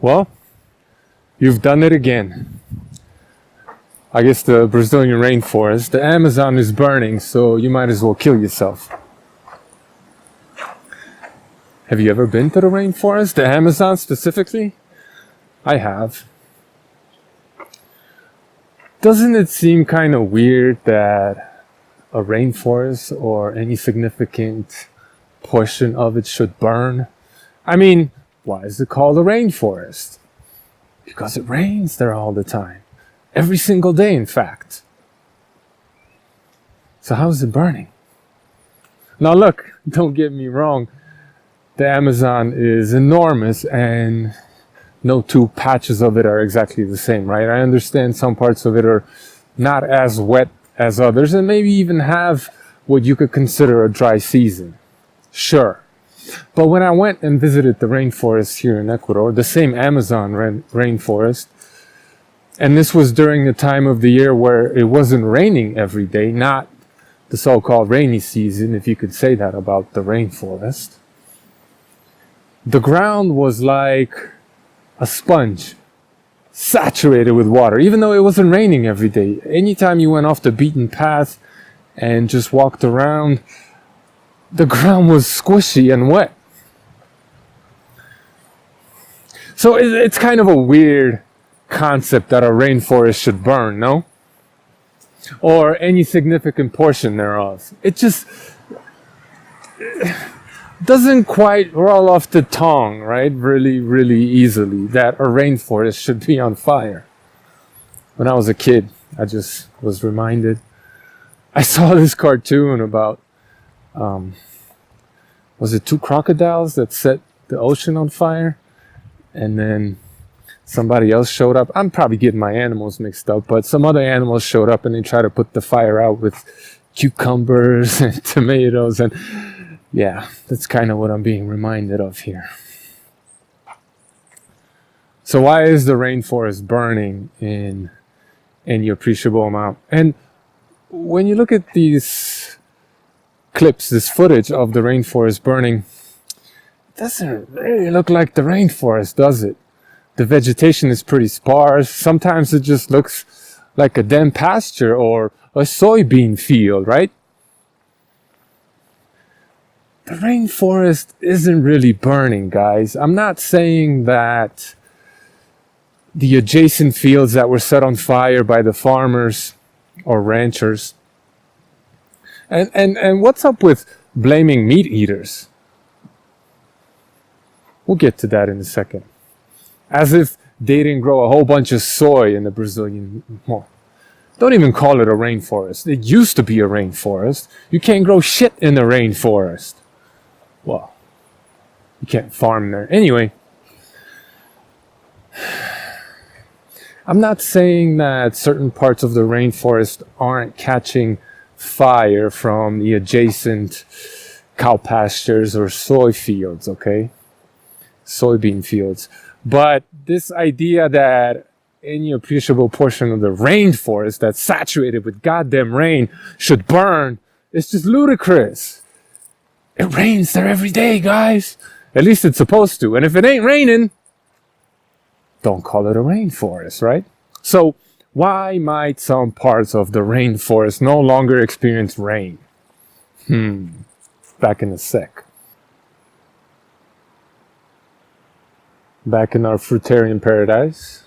Well, you've done it again. I guess the Brazilian rainforest, the Amazon is burning, so you might as well kill yourself. Have you ever been to the rainforest, the Amazon specifically? I have. Doesn't it seem kind of weird that a rainforest or any significant portion of it should burn? I mean, why is it called a rainforest? Because it rains there all the time. Every single day, in fact. So how is it burning? Now look, don't get me wrong. The Amazon is enormous and no two patches of it are exactly the same, right? I understand some parts of it are not as wet as others and maybe even have what you could consider a dry season. Sure. But when I went and visited the rainforest here in Ecuador, the same Amazon rainforest, and this was during the time of the year where it wasn't raining every day, not the so-called rainy season, if you could say that about the rainforest. The ground was like a sponge, saturated with water, even though it wasn't raining every day. Anytime you went off the beaten path and just walked around, the ground was squishy and wet. So it's kind of a weird concept that a rainforest should burn, no? Or any significant portion thereof. It just doesn't quite roll off the tongue, right? Really easily that a rainforest should be on fire. When I was a kid, I just was reminded. I saw this cartoon about, was it two crocodiles that set the ocean on fire? And then somebody else showed up. I'm probably getting my animals mixed up, but some other animals showed up and they tried to put the fire out with cucumbers and tomatoes. And yeah, that's kind of what I'm being reminded of here. So why is the rainforest burning in any appreciable amount? And when you look at these clips, this footage of the rainforest burning, it doesn't really look like the rainforest, does it? The vegetation is pretty sparse. Sometimes it just looks like a damn pasture or a soybean field, right? The rainforest isn't really burning, guys. I'm not saying that the adjacent fields that were set on fire by the farmers or ranchers. And what's up with blaming meat eaters? We'll get to that in a second. As if they didn't grow a whole bunch of soy in the Brazilian... Well, don't even call it a rainforest. It used to be a rainforest. You can't grow shit in the rainforest. Well, you can't farm there. Anyway, I'm not saying that certain parts of the rainforest aren't catching fire from the adjacent cow pastures or soy fields, okay? Soybean fields. But this idea that any appreciable portion of the rainforest that's saturated with goddamn rain should burn is just ludicrous. It rains there every day, guys. At least it's supposed to. And if it ain't raining, don't call it a rainforest, right? So why might some parts of the rainforest no longer experience rain? Back in a sec. Back in our fruitarian paradise.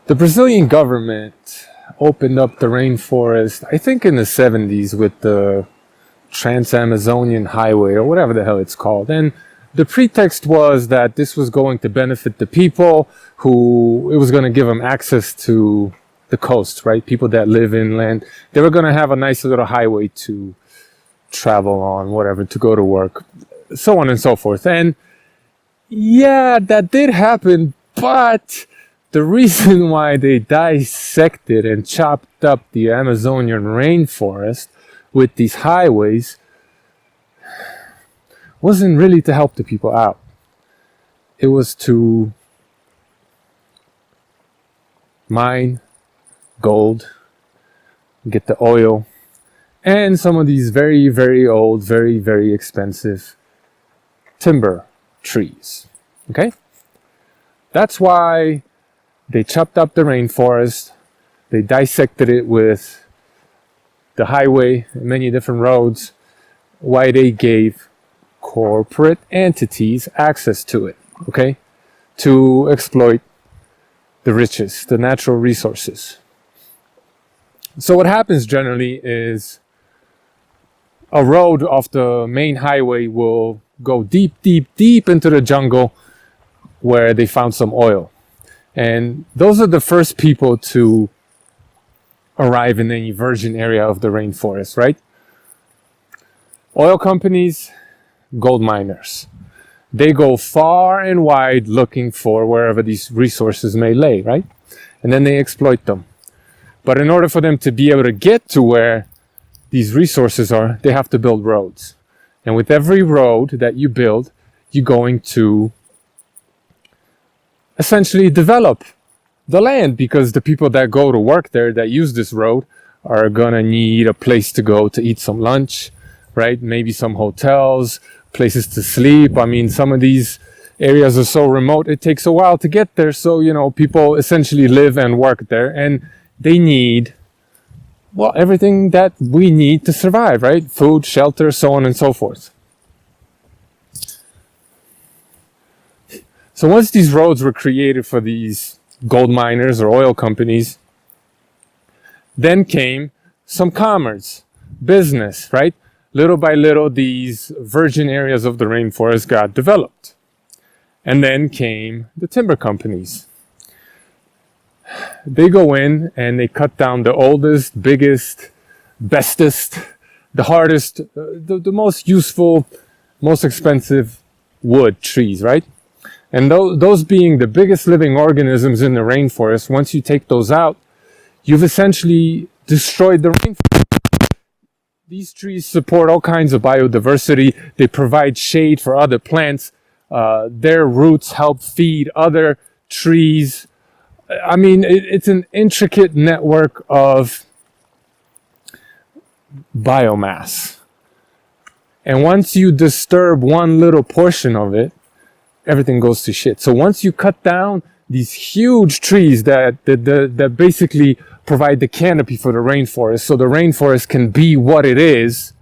The Brazilian government opened up the rainforest, I think in the 70s with the Trans-Amazonian Highway or whatever the hell it's called. And the pretext was that this was going to benefit the people who, it was going to give them access to the coast, right? People that live inland. They were going to have a nice little highway to travel on, whatever, to go to work, so on and so forth. And yeah, that did happen, but the reason why they dissected and chopped up the Amazonian rainforest with these highways wasn't really to help the people out. It was to mine gold, get the oil, and some of these very, very old, very, very expensive timber trees. Okay? That's why they chopped up the rainforest, they dissected it with the highway, many different roads, why they gave corporate entities access to it, okay? To exploit the riches, the natural resources. So what happens generally is a road off the main highway will go deep, deep, deep into the jungle where they found some oil. And those are the first people to arrive in any virgin area of the rainforest, right? Oil companies, gold miners. They go far and wide looking for wherever these resources may lay, right? And then they exploit them. But in order for them to be able to get to where these resources are, they have to build roads. And with every road that you build, you're going to essentially develop the land, because the people that go to work there, that use this road, are gonna need a place to go to eat some lunch, right? Maybe some hotels, places to sleep. I mean, some of these areas are so remote, it takes a while to get there. So, you know, people essentially live and work there, and they need, well, everything that we need to survive, right? Food, shelter, so on and so forth. So once these roads were created for these gold miners or oil companies, then came some commerce, business, right? Little by little, these virgin areas of the rainforest got developed. And then came the timber companies. They go in and they cut down the oldest, biggest, bestest, the hardest, the most useful, most expensive wood trees, right? And those being the biggest living organisms in the rainforest, once you take those out, you've essentially destroyed the rainforest. These trees support all kinds of biodiversity. They provide shade for other plants. Their roots help feed other trees. I mean, it's an intricate network of biomass. And once you disturb one little portion of it, everything goes to shit. So once you cut down these huge trees that basically provide the canopy for the rainforest, so the rainforest can be what it is,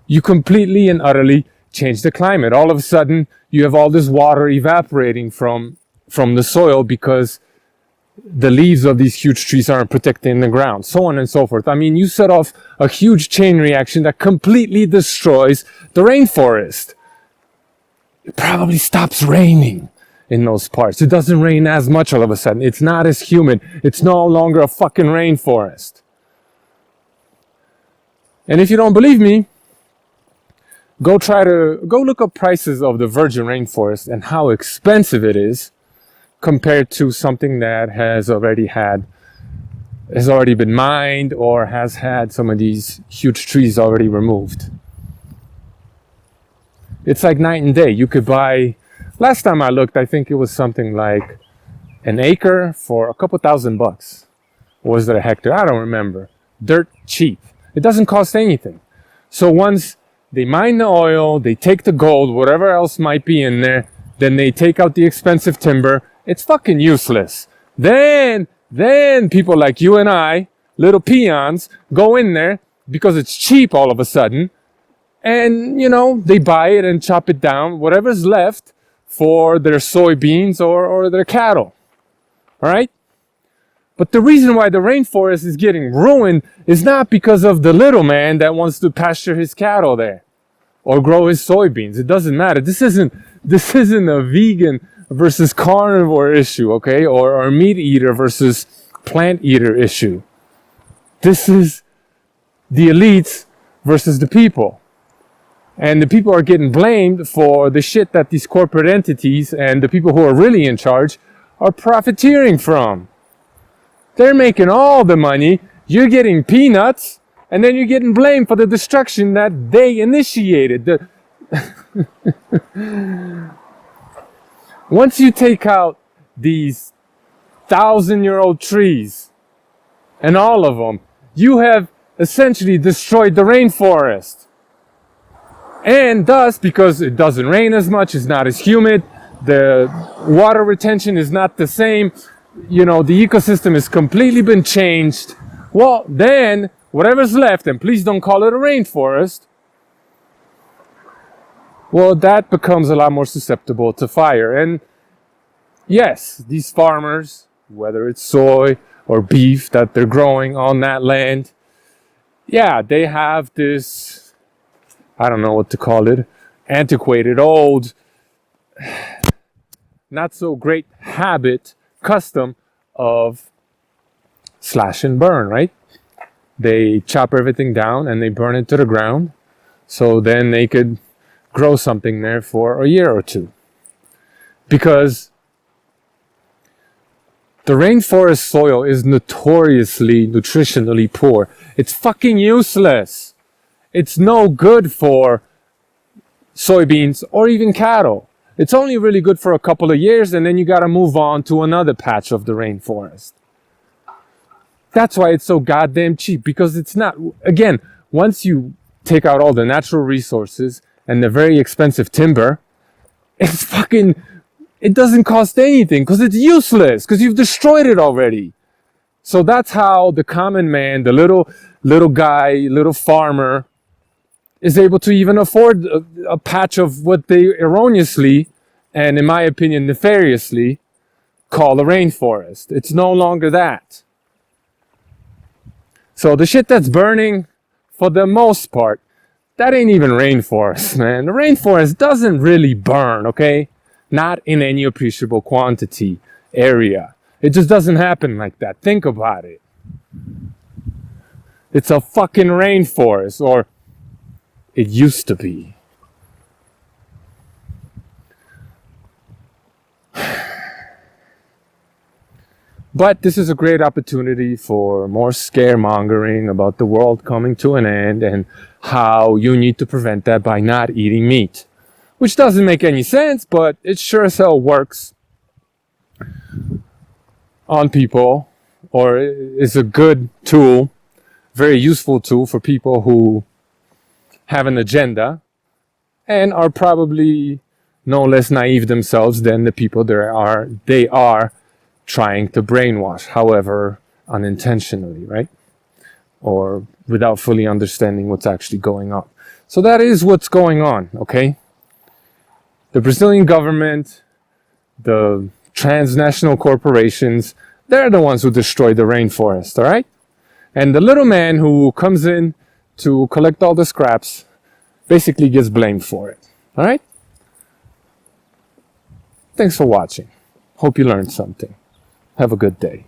you completely and utterly change the climate. All of a sudden, you have all this water evaporating from the soil because the leaves of these huge trees aren't protecting the ground, so on and so forth. I mean, you set off a huge chain reaction that completely destroys the rainforest. It probably stops raining in those parts. It doesn't rain as much all of a sudden. It's not as humid. It's no longer a fucking rainforest. And if you don't believe me, go look up prices of the virgin rainforest and how expensive it is compared to something that has already been mined or has had some of these huge trees already removed. It's like night and day. You could buy, last time I looked, I think it was something like an acre for a couple $1,000. Or was it a hectare? I don't remember. Dirt cheap. It doesn't cost anything. So once they mine the oil, they take the gold, whatever else might be in there, then they take out the expensive timber. It's fucking useless. Then people like you and I, little peons, go in there because it's cheap all of a sudden. And, you know, they buy it and chop it down, whatever's left for their soybeans or their cattle. All right? But the reason why the rainforest is getting ruined is not because of the little man that wants to pasture his cattle there or grow his soybeans. It doesn't matter. This isn't a vegan versus carnivore issue, okay? Or a meat eater versus plant eater issue. This is the elites versus the people. And the people are getting blamed for the shit that these corporate entities and the people who are really in charge are profiteering from. They're making all the money, you're getting peanuts, and then you're getting blamed for the destruction that they initiated. Once you take out these 1,000-year-old trees, and all of them, you have essentially destroyed the rainforest. And thus, because it doesn't rain as much, it's not as humid, the water retention is not the same, you know, the ecosystem has completely been changed. Well, then, whatever's left, and please don't call it a rainforest, well, that becomes a lot more susceptible to fire. And yes, these farmers, whether it's soy or beef that they're growing on that land, yeah, they have this, I don't know what to call it, antiquated, old, not so great habit, custom of slash and burn, right? They chop everything down and they burn it to the ground, so then they could grow something there for a year or two. Because the rainforest soil is notoriously nutritionally poor. It's fucking useless. It's no good for soybeans or even cattle. It's only really good for a couple of years, and then you gotta move on to another patch of the rainforest. That's why it's so goddamn cheap, because it's not, again, once you take out all the natural resources and the very expensive timber, it's fucking, it doesn't cost anything because it's useless, because you've destroyed it already. So that's how the common man, the little guy, little farmer, is able to even afford a patch of what they erroneously, and in my opinion nefariously, call a rainforest. It's no longer that. So the shit that's burning, for the most part, that ain't even rainforest, man. The rainforest doesn't really burn, okay? Not in any appreciable quantity, area. It just doesn't happen like that. Think about it. It's a fucking rainforest, or it used to be. But this is a great opportunity for more scaremongering about the world coming to an end and how you need to prevent that by not eating meat. Which doesn't make any sense, but it sure as hell works on people, or is a good tool, very useful tool for people who have an agenda and are probably no less naive themselves than the people they are trying to brainwash, however unintentionally, right? Or without fully understanding what's actually going on. So that is what's going on, okay? The Brazilian government, the transnational corporations, they're the ones who destroy the rainforest, all right? And the little man who comes in to collect all the scraps basically gets blamed for it, all right? Thanks for watching. Hope you learned something. Have a good day.